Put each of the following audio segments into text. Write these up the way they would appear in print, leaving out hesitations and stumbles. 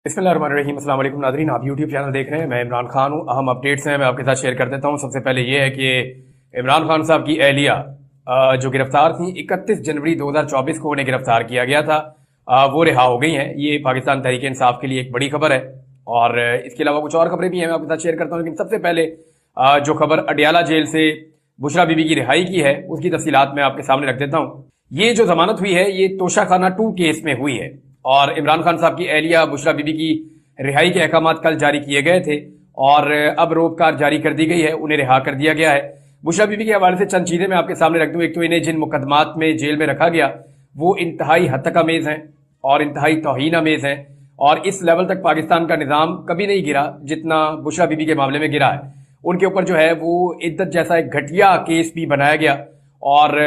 बिस्मिल्लाहिर्रहमानिर्रहीम। अस्सलाम वालेकुम नाज़रीन, आप यूट्यूब चैनल देख रहे हैं। मैं इमरान खान हूँ। अहम अपडेट्स हैं मैं आपके साथ शेयर कर देता हूँ। सबसे पहले ये है कि इमरान खान साहब की अहलिया जो गिरफ्तार थी 31 जनवरी 2024 को उन्हें गिरफ्तार किया गया था, वो रिहा हो गई हैं। ये पाकिस्तान तहरीक इंसाफ के लिए एक बड़ी खबर है और इसके अलावा कुछ और खबरें भी हैं, मैं आपके साथ शेयर करता हूँ। लेकिन सबसे पहले जो खबर अडियाला जेल से बुशरा बीबी की रिहाई की है उसकी तफसीलात मैं आपके सामने रख देता हूँ। ये जो जमानत हुई है ये तोशाखाना 2 केस में हुई है और इमरान खान साहब की अहलिया बुशरा बीबी की रिहाई के अहकाम कल जारी किए गए थे और अब रोबकार जारी कर दी गई है, उन्हें रिहा कर दिया गया है। बुशरा बीबी के हवाले से चंद चीजें मैं आपके सामने रख दूं। एक तो इन्हें जिन मुकदमात में जेल में रखा गया वो इंतहाई हद तक अमेज हैं और इंतहाई तौहीन अमेज हैं और इस लेवल तक पाकिस्तान का निज़ाम कभी नहीं गिरा जितना बुशरा बीबी के मामले में गिरा है। उनके ऊपर जो है वो इद्दत जैसा एक घटिया केस भी बनाया गया और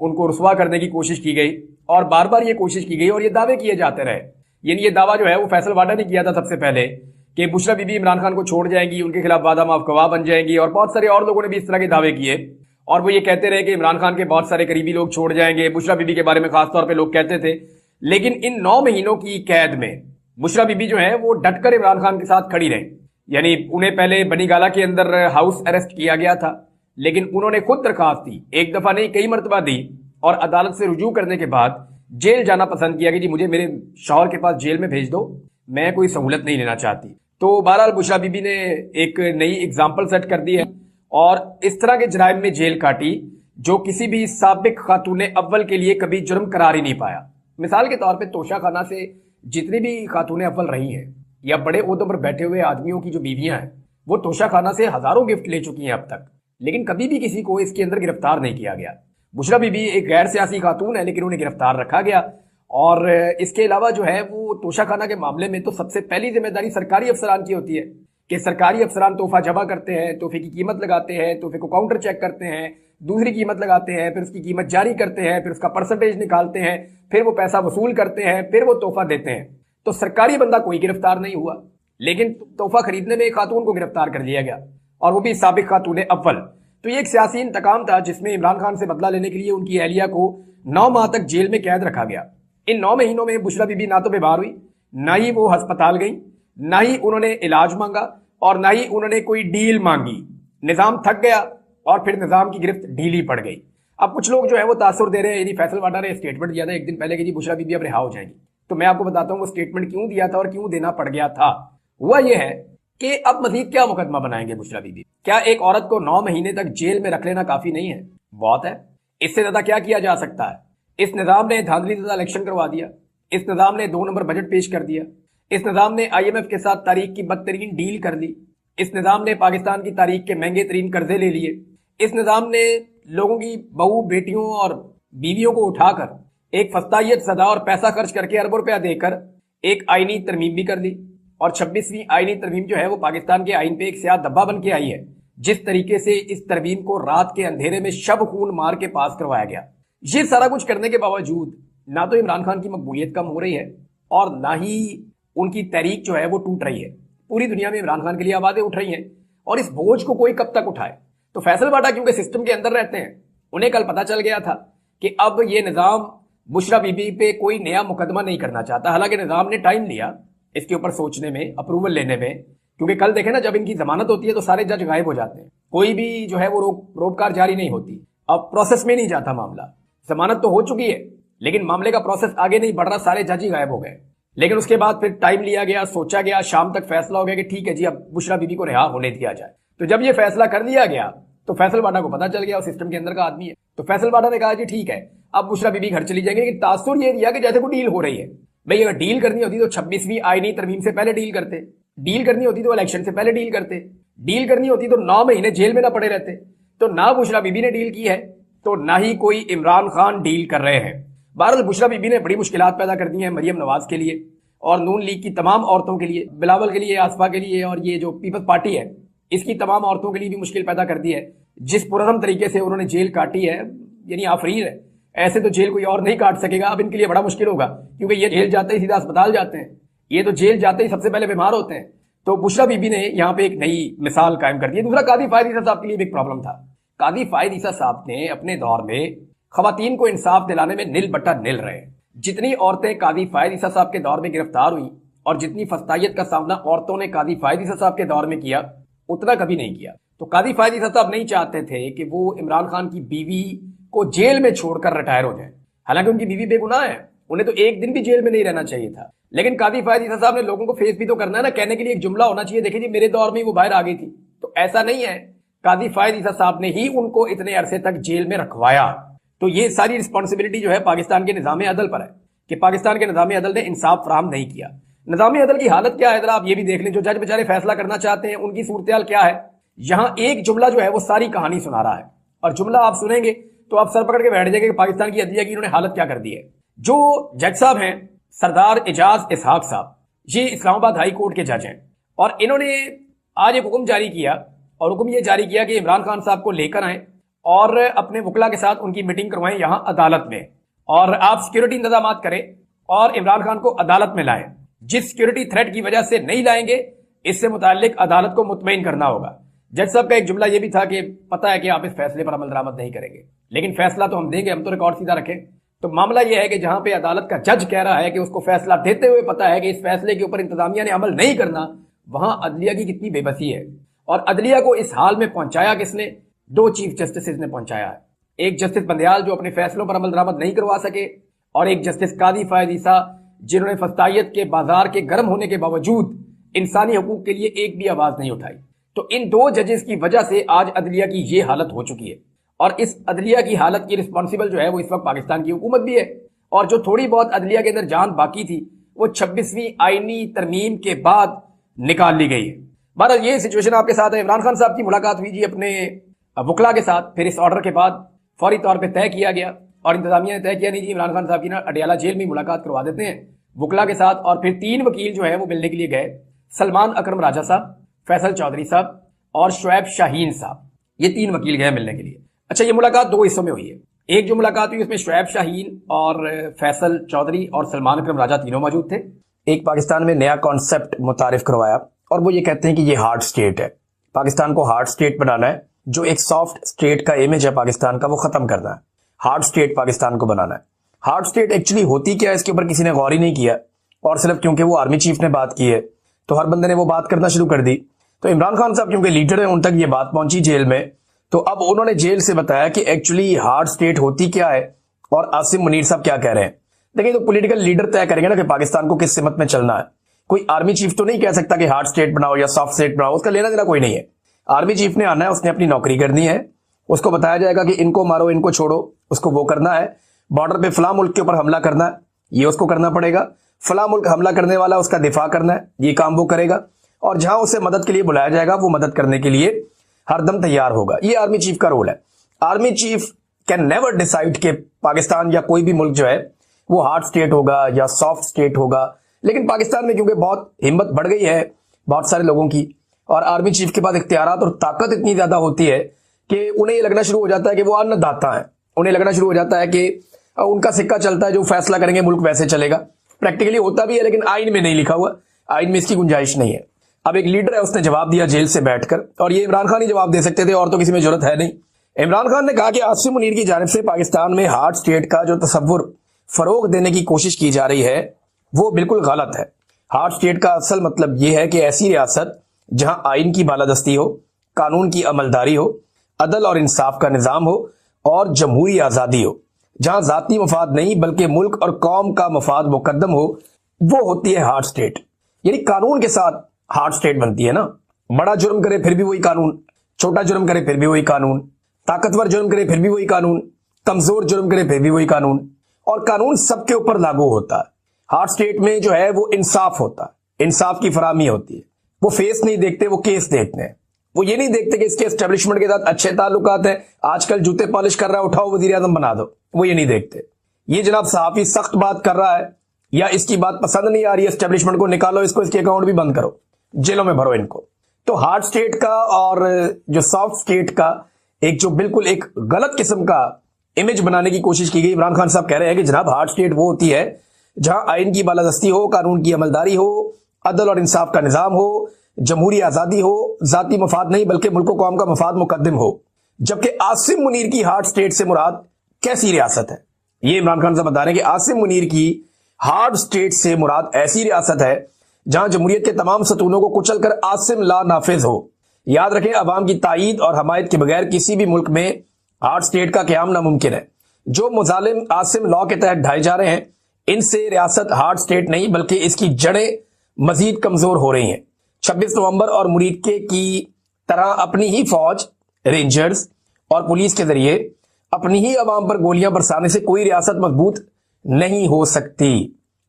उनको रुसवा करने की कोशिश की गई और बार बार ये कोशिश की गई और ये दावे किए जाते रहे। यानी ये दावा जो है वो फैसल वाडा ने किया था सबसे पहले कि बुशरा बीबी इमरान खान को छोड़ जाएंगी, उनके खिलाफ वादा माफ गवाह बन जाएंगी और बहुत सारे और लोगों ने भी इस तरह के दावे किए और वो ये कहते रहे कि इमरान खान के बहुत सारे करीबी लोग छोड़ जाएंगे। बुशरा बीबी के बारे में खासतौर पर लोग कहते थे। लेकिन इन 9 महीनों की कैद में बुशरा बीबी जो है वो डटकर इमरान खान के साथ खड़ी रही। यानी उन्हें पहले बनीगाला के अंदर हाउस अरेस्ट किया गया था लेकिन उन्होंने खुद दरखास्त दी, एक दफा नहीं कई मरतबा दी और अदालत से रुजू करने के बाद जेल जाना पसंद किया कि जी मुझे मेरे शौहर के पास जेल में भेज दो, मैं कोई सहूलत नहीं लेना चाहती। तो बहरहाल बुशरा बीबी ने एक नई एग्जाम्पल सेट कर दी है और इस तरह के जराइम में जेल काटी जो किसी भी साबिक खातून अव्वल के लिए कभी जुर्म करार ही नहीं पाया। मिसाल के तौर पर तोशाखाना से जितनी भी खातून अव्वल रही हैं या बड़े ओहदों पर बैठे हुए आदमियों की जो बीवियां हैं वो तोशाखाना से हजारों गिफ्ट ले चुकी हैं अब तक, लेकिन कभी भी किसी को इसके अंदर गिरफ्तार नहीं किया गया। बुशरा बीबी एक गैर सियासी खातून है लेकिन उन्हें गिरफ्तार रखा गया और इसके अलावा जो है वो तोशाखाना के मामले में तो सबसे पहली जिम्मेदारी सरकारी अफसरान की होती है कि सरकारी अफसरान तोहफा जमा करते हैं, तोहफे की कीमत लगाते हैं, तोहफे को काउंटर चेक करते हैं, दूसरी कीमत लगाते हैं, फिर उसकी कीमत जारी करते हैं, फिर उसका परसेंटेज निकालते हैं, फिर वो पैसा वसूल करते हैं, फिर वो तोहफा देते हैं। तो सरकारी बंदा कोई गिरफ्तार नहीं हुआ लेकिन तोहफा खरीदने में एक खातून को गिरफ्तार कर लिया गया और वो भी साबिक खातून अव्वल। तो ये एक सियासी इंतकाम था जिसमें इमरान खान से बदला लेने के लिए उनकी अहलिया को 9 माह तक जेल में कैद रखा गया। इन 9 महीनों में बुशरा बीबी ना तो बीमार हुई, ना ही वो अस्पताल गई, ना ही उन्होंने इलाज मांगा और ना ही उन्होंने कोई डील मांगी। निजाम थक गया और फिर निजाम की गिरफ्त ढीली पड़ गई। अब कुछ लोग जो है वो तासुर दे रहे हैं, यानी फैसल वाडा ने स्टेटमेंट दिया था एक दिन पहले कि जी बुशरा बीबी अब रिहा हो जाएंगी। तो मैं आपको बताता हूँ वो स्टेटमेंट क्यों दिया था और क्यों देना पड़ गया था। हुआ ये है कि अब मजीद क्या मुकदमा बनाएंगे बुशरा बीबी? क्या एक औरत को 9 महीने तक जेल में रख लेना काफी नहीं है? बहुत है। इससे ज्यादा क्या किया जा सकता है? इस निजाम ने धांधली ज़दा इलेक्शन करवा दिया, इस निजाम ने 2 नंबर बजट पेश कर दिया, इस निजाम ने IMF के साथ तारीख की बदतरीन डील कर ली, इस निजाम ने पाकिस्तान की तारीख के महंगे तरीन कर्जे ले लिए, इस निजाम ने लोगों की बहू बेटियों और बीवियों को उठाकर एक फस्तायत सदा और पैसा खर्च करके अरबों रुपया देकर एक आईनी तरमीम भी कर दी और 26वीं आईनी तरमीम जो है वो पाकिस्तान के आइन पे एक स्याह धब्बा बन के आई है। जिस तरीके से इस तरमीम को रात के अंधेरे में शब खून मार के पास करवाया गया, ये सारा कुछ करने के बावजूद ना तो इमरान खान की मकबूलियत कम हो रही है और ना ही उनकी तहरीक जो है वो टूट रही है। पूरी दुनिया में इमरान खान के लिए आवाजें उठ रही हैं और इस बोझ को कोई कब तक उठाए? तो फैसल वाडा क्योंकि सिस्टम के अंदर रहते हैं, उन्हें कल पता चल गया था कि अब ये निजाम बुशरा बीबी पे कोई नया मुकदमा नहीं करना चाहता। हालांकि निजाम ने टाइम लिया इसके ऊपर सोचने में, अप्रूवल लेने में, क्योंकि कल देखे ना जब इनकी जमानत होती है तो सारे जज गायब हो जाते हैं, कोई भी जो है वो रोबकार जारी नहीं होती। अब प्रोसेस में नहीं जाता मामला, जमानत तो हो चुकी है लेकिन मामले का प्रोसेस आगे नहीं बढ़ रहा, सारे जज ही गायब हो गए। लेकिन उसके बाद फिर टाइम लिया गया, सोचा गया, शाम तक फैसला हो गया कि ठीक है जी अब बुशरा बीबी को रिहा होने दिया जाए। तो जब ये फैसला कर दिया गया तो फैसल वाडा को पता चल गया, सिस्टम के अंदर का आदमी है, तो फैसल वाडा ने कहा जी ठीक है अब बुशरा बीबी घर चली जाएंगे। लेकिन तासुर ये दिया कि जैसे कोई डील हो रही है। भाई अगर डील करनी होती तो 26वीं आईनी तरमीम से पहले डील करते, डील करनी होती तो इलेक्शन से पहले डील करते, डील करनी होती तो 9 महीने जेल में ना पड़े रहते। तो ना बुशरा बीबी ने डील की है तो ना ही कोई इमरान खान डील कर रहे हैं। बहरहाल बुशरा बीबी ने बड़ी मुश्किलात पैदा कर दी हैं मरियम नवाज के लिए और नून लीग की तमाम औरतों के लिए, बिलावल के लिए, आसफा के लिए और ये जो पीपल्स पार्टी है इसकी तमाम औरतों के लिए भी मुश्किल पैदा कर दी है। जिस पुरहम तरीके से उन्होंने जेल काटी है, यानी आफरीन है, ऐसे तो जेल कोई और नहीं काट सकेगा। अब इनके लिए बड़ा मुश्किल होगा क्योंकि ये जेल जाते ही सीधा अस्पताल जाते हैं, ये तो जेल जाते ही सबसे पहले बीमार होते हैं। तो बुशरा बीबी ने यहाँ पे एक नई मिसाल कायम कर दी है। दूसरा, कादी फायद ईसा साहब के लिए भी एक प्रॉब्लम था। कादी फायद ईसा साहब ने अपने दौर में खवातीन को इंसाफ दिलाने में निल बट्टा निल रहे। जितनी औरतें कादी फायद ईसा साहब के दौर में गिरफ्तार हुई اور جتنی فسطائیت کا سامنا عورتوں نے قاضی فائد عیسیٰ صاحب کے دور میں کیا اتنا کبھی نہیں کیا. تو قاضی فائد عیسیٰ صاحب نہیں چاہتے تھے کہ وہ عمران خان کی بیوی کو جیل میں چھوڑ کر ریٹائر ہو جائیں. حالانکہ ان کی بیوی بے گناہ ہے, انہیں تو ایک دن بھی جیل میں نہیں رہنا چاہیے تھا. لیکن قاضی فائد عیسیٰ صاحب نے لوگوں کو فیس بھی تو کرنا ہے نا, کہنے کے لیے ایک جملہ ہونا چاہیے, دیکھیں جی میرے دور میں وہ باہر آ گئی تھی. تو ایسا نہیں ہے, قاضی فائد عیسیٰ صاحب نے ہی ان کو اتنے عرصے تک جیل میں رکھوایا. تو یہ ساری رسپانسبلٹی جو ہے پاکستان کے نظام عدل پر ہے کہ پاکستان کے نظام عدل نے انصاف فراہم نہیں کیا. نظام عدل کی حالت کیا ہے ذرا آپ یہ بھی دیکھ لیں, جو جج بیچارے فیصلہ کرنا چاہتے ہیں ان کی صورتحال کیا ہے. یہاں ایک جملہ جو ہے وہ ساری کہانی سنا رہا ہے, اور جملہ آپ سنیں گے تو آپ سر پکڑ کے بیٹھ جائیں گے کہ پاکستان کی عدلیہ کی انہوں نے حالت کیا کر دی ہے. جو جج صاحب ہیں سردار اعجاز اسحاق صاحب, یہ اسلام آباد ہائی کورٹ کے جج ہیں, اور انہوں نے آج ایک حکم جاری کیا, اور حکم یہ جاری کیا کہ عمران خان صاحب کو لے کر آئیں اور اپنے وکلا کے ساتھ ان کی میٹنگ کروائیں یہاں عدالت میں, اور آپ سیکیورٹی انتظامات کریں اور عمران خان کو عدالت میں لائیں. جس سیکیورٹی تھریٹ کی وجہ سے نہیں لائیں گے اس سے متعلق عدالت کو مطمئن کرنا ہوگا. جج صاحب کا ایک جملہ یہ بھی تھا کہ پتہ ہے کہ آپ اس فیصلے پر عمل درآمد نہیں کریں گے, لیکن فیصلہ تو ہم دیں گے, ہم تو ریکارڈ سیدھا رکھیں. تو معاملہ یہ ہے کہ جہاں پہ عدالت کا جج کہہ رہا ہے کہ اس کو فیصلہ دیتے ہوئے پتہ ہے کہ اس فیصلے کے اوپر انتظامیہ نے عمل نہیں کرنا, وہاں عدلیہ کی کتنی بے بسی ہے. اور عدلیہ کو اس حال میں پہنچایا کس نے؟ دو چیف جسٹسز نے پہنچایا ہے. ایک جسٹس بندیال جو اپنے فیصلوں پر عمل درآمد نہیں کروا سکے, اور ایک جسٹس قاضی فائد عیسیٰ جنہوں نے فسطائیت کے بازار کے گرم ہونے کے باوجود انسانی حقوق کے لیے ایک بھی آواز نہیں اٹھائی. تو ان دو ججز کی وجہ سے آج عدلیہ کی یہ حالت ہو چکی ہے, اور اس عدلیہ کی حالت کی رسپانسبل جو ہے وہ اس وقت پاکستان کی حکومت بھی ہے, اور جو تھوڑی بہت عدلیہ کے اندر جان باقی تھی وہ 26ویں آئینی ترمیم کے بعد نکال لی گئی ہے. بہرحال یہ سچویشن آپ کے ساتھ ہے. عمران خان صاحب کی ملاقات ہوئی جی اپنے وکلا کے ساتھ, پھر اس آرڈر کے بعد فوری طور پہ طے کیا گیا, اور انتظامیہ نے طے کیا نہیں جی عمران خان صاحب کی نا اڈیالہ جیل میں ملاقات کروا دیتے ہیں وکلا کے ساتھ. اور پھر 3 وکیل جو ہے وہ ملنے کے لیے گئے, سلمان اکرم راجہ صاحب, فیصل چودھری صاحب اور شعیب شاہین صاحب, یہ 3 وکیل گئے ملنے کے لیے. اچھا, یہ ملاقات 2 حصوں میں ہوئی ہے. ایک جو ملاقات ہوئی اس میں شعیب شاہین اور فیصل چودھری اور سلمان اکرم راجہ تینوں موجود تھے. ایک پاکستان میں نیا کانسیپٹ متعارف کروایا, اور وہ یہ کہتے ہیں کہ یہ ہارڈ سٹیٹ ہے, پاکستان کو ہارڈ سٹیٹ بنانا ہے. جو ایک سافٹ سٹیٹ کا امیج ہے پاکستان کا وہ ختم کرنا ہے, ہارڈ سٹیٹ پاکستان کو بنانا ہے. ہارڈ سٹیٹ ایکچولی ہوتی کیا ہے اس کے اوپر کسی نے غور ہی نہیں کیا, اور صرف کیونکہ وہ آرمی چیف نے بات کی ہے تو ہر بندے نے وہ بات کرنا شروع کر دی. تو عمران خان صاحب کیونکہ لیڈر ہیں ان تک یہ بات پہنچی جیل میں, تو اب انہوں نے جیل سے بتایا کہ ایکچولی ہارڈ سٹیٹ ہوتی کیا ہے اور عاصم منیر صاحب کیا کہہ رہے ہیں. دیکھیں تو پولیٹیکل لیڈر طے کریں گے نا کہ پاکستان کو کس سمت میں چلنا ہے. کوئی آرمی چیف تو نہیں کہہ سکتا کہ ہارڈ سٹیٹ بناؤ یا سافٹ سٹیٹ بناؤ, اس کا لینا دینا کوئی نہیں ہے. آرمی چیف نے آنا ہے, اس نے اپنی نوکری کرنی ہے, اس کو بتایا جائے گا کہ ان کو مارو ان کو چھوڑو, اس کو وہ کرنا ہے. بارڈر پہ فلاں ملک کے اوپر حملہ کرنا ہے, یہ اس کو کرنا پڑے گا. فلاں ملک حملہ کرنے والا اس کا دفاع کرنا ہے, یہ کام وہ کرے گا. اور جہاں اسے مدد کے لیے بلایا جائے گا وہ مدد کرنے کے لیے ہر دم تیار ہوگا. یہ آرمی چیف کا رول ہے. Army chief can never decide کہ پاکستان یا کوئی بھی ملک جو ہے وہ ہارڈ سٹیٹ ہوگا یا سافٹ سٹیٹ ہوگا. لیکن پاکستان میں کیونکہ بہت ہمت بڑھ گئی ہے بہت سارے لوگوں کی, اور آرمی چیف کے پاس اختیارات اور طاقت اتنی زیادہ ہوتی ہے کہ انہیں یہ لگنا شروع ہو جاتا ہے کہ وہ ان داتا ہیں. انہیں لگنا شروع ہو جاتا ہے کہ ان کا سکہ چلتا ہے, جو فیصلہ کریں گے ملک ویسے چلے گا. پریکٹیکلی ہوتا بھی ہے لیکن آئین میں نہیں لکھا ہوا, آئین میں اس کی گنجائش نہیں ہے. اب ایک لیڈر ہے, اس نے جواب دیا جیل سے بیٹھ کر, اور یہ عمران خان ہی جواب دے سکتے تھے اور تو کسی میں ضرورت ہے نہیں. عمران خان نے کہا کہ عاصم منیر کی جانب سے پاکستان میں ہارڈ سٹیٹ کا جو تصور فروغ دینے کی کوشش کی جا رہی ہے وہ بالکل غلط ہے. ہارڈ سٹیٹ کا اصل مطلب یہ ہے کہ ایسی ریاست جہاں آئین کی بالادستی ہو, قانون کی عملداری ہو, عدل اور انصاف کا نظام ہو اور جمہوری آزادی ہو, جہاں ذاتی مفاد نہیں بلکہ ملک اور قوم کا مفاد مقدم ہو, وہ ہوتی ہے ہارڈ سٹیٹ. یعنی قانون کے ساتھ ہارڈ سٹیٹ بنتی ہے نا. بڑا جرم کرے پھر بھی وہی قانون, چھوٹا جرم کرے پھر بھی وہی قانون, طاقتور جرم کرے پھر بھی وہی قانون, کمزور جرم کرے پھر بھی وہی قانون, اور قانون سب کے اوپر لاگو ہوتا ہے. ہارڈ سٹیٹ میں جو ہے وہ انصاف ہوتا ہے, انصاف کی فراہمی ہوتی ہے. وہ فیس نہیں دیکھتے, وہ کیس دیکھتے ہیں. وہ یہ نہیں دیکھتے کہ اس کے اسٹیبلشمنٹ کے ساتھ اچھے تعلقات ہیں, آج کل جوتے پالش کر رہا ہے اٹھاؤ وزیر اعظم بنا دو, وہ یہ نہیں دیکھتے. یہ جناب صحافی سخت بات کر رہا ہے یا اس کی بات پسند نہیں آ رہی ہے اسٹیبلشمنٹ کو, نکالو اس کو, اس کے اکاؤنٹ بھی بند کرو, جیلوں میں بھرو ان کو. تو ہارڈ سٹیٹ کا اور جو سافٹ سٹیٹ کا ایک جو بالکل ایک غلط قسم کا امیج بنانے کی کوشش کی گئی. عمران خان صاحب کہہ رہے ہیں کہ جناب ہارڈ سٹیٹ وہ ہوتی ہے جہاں آئین کی بالادستی ہو, قانون کی عملداری ہو, عدل اور انصاف کا نظام ہو, جمہوری آزادی ہو, ذاتی مفاد نہیں بلکہ ملک و قوم کا مفاد مقدم ہو. جبکہ عاصم منیر کی ہارڈ سٹیٹ سے مراد کیسی ریاست ہے؟ یہ عمران خان صاحب بتا رہے ہیں کہ عاصم منیر کی ہارڈ سٹیٹ سے مراد ایسی ریاست ہے जहां जमहूरियत के तमाम सतूनों को कुचल कर आसिम ला नाफिज हो। याद रखें, अवाम की ताईद और हमायत के बगैर किसी भी मुल्क में हार्ड स्टेट का क्याम नामुमकिन है। जो मुजालिम आसिम लॉ के तहत ढाए जा रहे हैं, इनसे रियासत हार्ड स्टेट नहीं बल्कि इसकी जड़ें मजीद कमजोर हो रही हैं। 26 नवंबर और मुरीदके की तरह अपनी ही फौज, रेंजर्स और पुलिस के जरिए अपनी ही अवाम पर गोलियां बरसाने से कोई रियासत मजबूत नहीं हो सकती।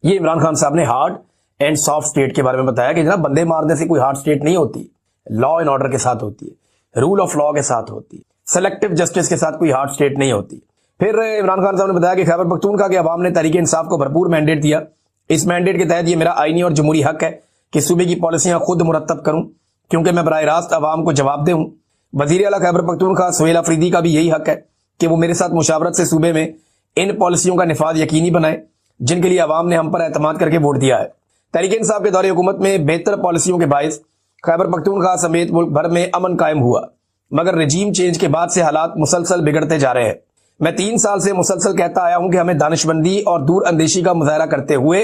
ये इमरान खान साहब ने हार्ड एंड सॉफ्ट स्टेट के बारे में बताया कि जनाब बंदे मारने से कोई हार्ड स्टेट नहीं होती, लॉ एंड ऑर्डर के साथ होती है, रूल ऑफ लॉ के साथ होती है, सेलेक्टिव जस्टिस के साथ कोई हार्ड स्टेट नहीं होती। फिर इमरान खान साहब ने बताया कि खैबर पख्तूनख्वा के अवाम ने तहरीक इंसाफ को भरपूर मैंडेट दिया। इस मैंडेट के तहत ये मेरा आईनी और जमहूरी हक है कि सूबे की पॉलिसियां खुद मुरतब करूं, क्योंकि मैं बराह रास्त अवाम को जवाबदेह हूं। वजीर आला खैबर पख्तूनख्वा सुहेल अफरीदी का भी यही हक है कि वो मेरे साथ मुशावरत से सूबे में इन पॉलिसियों का निफाज यकीनी बनाए जिनके लिए अवाम ने हम पर एतमाद करके वोट दिया है। तहरीक इंसाफ के दौरे हुकूमत में बेहतर पॉलिसियों के बायस खैबर पख्तूनख्वा समेत मुल्क भर में अमन कायम हुआ, मगर रजीम चेंज के बाद से हालात मुसलसल बिगड़ते जा रहे हैं। मैं 3 साल से मुसलसल कहता आया हूं कि हमें दानिशमंदी और दूर अंदेशी का मुजाहरा करते हुए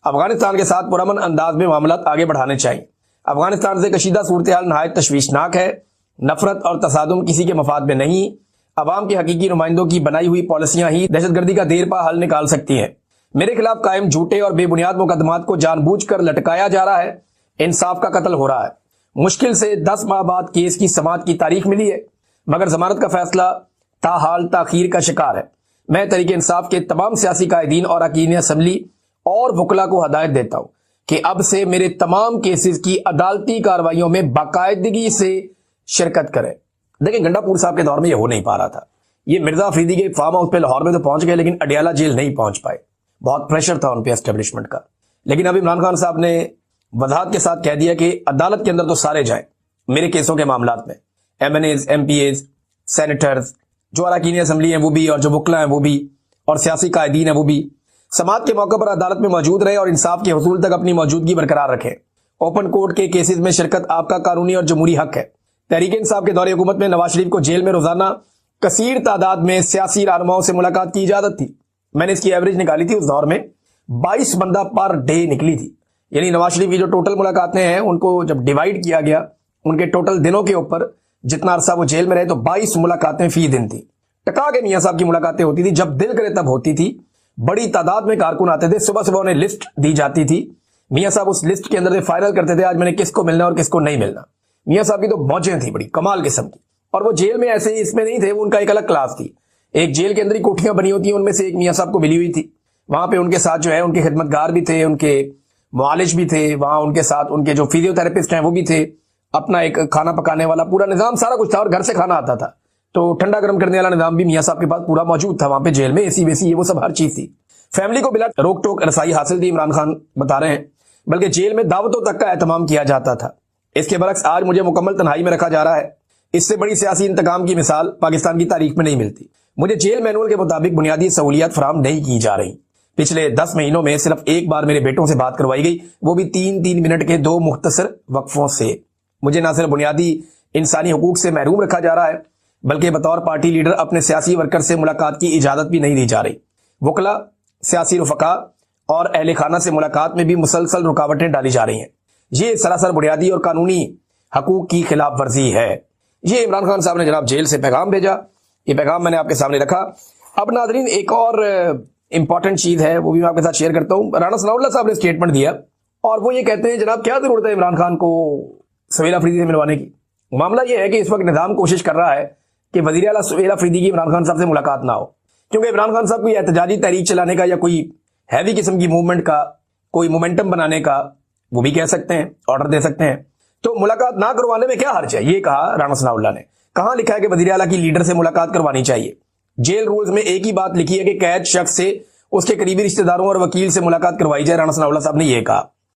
अफगानिस्तान के साथ पुरअमन अंदाज में मामलात आगे बढ़ाने चाहिए। अफगानिस्तान से कशीदा सूरत हाल नहायत तशवीशनाक है। नफरत और तसादुम किसी के मफाद में नहीं। अवाम के हकीकी नुमाइंदों की बनाई हुई पॉलिसियां ही दहशतगर्दी का देरपा हल निकाल सकती हैं। मेरे खिलाफ कायम झूठे और बेबुनियाद मुकदमात को जानबूझकर लटकाया जा रहा है। इंसाफ का कत्ल हो रहा है। मुश्किल से 10 माह बाद केस की समाअत की तारीख मिली है, मगर जमानत का फैसला ताहाल ताखीर का शिकार है। मैं तहरीक इंसाफ के तमाम सियासी कायदीन और अरकान असम्बली और वकला को हदायत देता हूं कि अब से मेरे तमाम केसेस की अदालती कार्रवाइयों में बाकायदगी से शिरकत करें। देखिए, गंडापुर साहब के दौर में यह हो नहीं पा रहा था। ये मिर्जा अफरीदी के फार्म हाउस पे लाहौर में तो पहुंच गए, लेकिन अडियाला जेल नहीं पहुंच पाए। बहुत प्रेशर था उन पे एस्टेब्लिशमेंट का। लेकिन अब इमरान खान साहब ने वजाहत के साथ कह दिया कि अदालत के अंदर तो सारे जाएं मेरे केसों के मामलात में। MNAs, MPAs, सेनेटर्स, जो अरकान असम्बली हैं वो भी, और जो वकला हैं वो भी, और सियासी कायदीन हैं वो भी समाअत के मौके पर अदालत में मौजूद रहे और इंसाफ के हुसूल तक अपनी मौजूदगी बरकरार रखें। ओपन कोर्ट के केसेस में शिरकत आपका कानूनी और जमहूरी हक है। तहरीक इंसाफ के दौरे हुकूमत में नवाज शरीफ को जेल में रोजाना कसीर तादाद में सियासी रहनुमाओं से मुलाकात की इजाजत थी। मैंने इसकी एवरेज निकाली थी, उस दौर में 22 बंदा पर डे निकली थी। यानी नवाज शरीफ की जो टोटल मुलाकातें हैं उनको जब डिवाइड किया गया उनके टोटल दिनों के ऊपर, जितना अरसा वो जेल में रहे, तो 22 मुलाकातें फी दिन थी। टका के मियां साहब की मुलाकातें होती थी, जब दिल करे तब होती थी। बड़ी तादाद में कारकुन आते थे, सुबह सुबह उन्हें लिस्ट दी जाती थी। मियां साहब उस लिस्ट के अंदर से फाइनल करते थे आज मैंने किसको मिलना और किसको नहीं मिलना। मियां साहब की तो मौजें थी बड़ी कमाल किस्म की। और वो जेल में ऐसे ही इसमें नहीं थे, वो उनका एक अलग क्लास थी। एक जेल के अंदर ही कोठियां बनी होती हैं, उनमें से एक मियां साहब को मिली हुई थी। वहां पे उनके साथ जो है उनके खिदमतगार भी थे, उनके मुआलिज भी थे, वहां उनके साथ उनके जो फिजियोथेरेपिस्ट हैं वो भी थे, अपना एक खाना पकाने वाला पूरा निजाम सारा कुछ था, और घर से खाना आता था। तो ठंडा गर्म करने वाला निजाम भी मियां साहब के पास पूरा मौजूद था। वहां पे जेल में एसी वेसी ये वो सब हर चीज थी। फैमिली को बिला रोक टोक रसाई हासिल थी, इमरान खान बता रहे हैं, बल्कि जेल में दावतों तक का एहतमाम किया जाता था। इसके बरक्स आज मुझे मुकम्मल तन्हाई में रखा जा रहा है। इससे बड़ी सियासी इंतकाम की मिसाल पाकिस्तान की तारीख में नहीं मिलती। मुझे जेल मैनुअल के मुताबिक बुनियादी सहूलियात फराहम नहीं की जा रही। पिछले 10 महीनों में सिर्फ एक बार मेरे बेटों से बात करवाई गई, वो भी 3-3 मिनट के 2 मुख्तसर वक्फों से। मुझे न सिर्फ बुनियादी इंसानी हुकूक से महरूम रखा जा रहा है, बल्कि बतौर पार्टी लीडर अपने सियासी वर्कर से मुलाकात की इजाजत भी नहीं दी जा रही। वकला, सियासी रुफका और अहले खाना से मुलाकात में भी मुसलसल रुकावटें डाली जा रही हैं। ये सरासर बुनियादी और कानूनी हकूक की खिलाफ वर्जी है। ये इमरान खान साहब ने जनाब जेल से पैगाम भेजा। ये पैगाम मैंने आपके सामने रखा। अब नाजरीन, एक और इंपॉर्टेंट चीज है, वो भी मैं आपके साथ शेयर करता हूं। राणा सनाउल्लाह साहब ने स्टेटमेंट दिया और वो ये कहते हैं, जनाब क्या जरूरत है इमरान खान को सुहेल अफरीदी से मिलवाने की। मामला ये है कि इस वक्त निजाम कोशिश कर रहा है कि वजीर आला सुहेल अफरीदी की इमरान खान साहब से मुलाकात ना हो, क्योंकि इमरान खान साहब कोई एहतजाजी तहरीक चलाने का या कोई हैवी किस्म की मूवमेंट का, कोई मोमेंटम बनाने का वो भी कह सकते हैं, ऑर्डर दे सकते हैं। तो मुलाकात ना करवाने में क्या हर्ज है, ये कहा राणा सनाउल्लाह ने। कहां लिखा है कि वजीर आला की लीडर से मुलाकात करवानी चाहिए? जेल रूल्स में एक ही बात लिखी है कि कैद शख्स से उसके करीबी रिश्तेदारों और वकील से मुलाकात करवाई जाए। राणा सनाउल्लाह साहब ने यह कहा।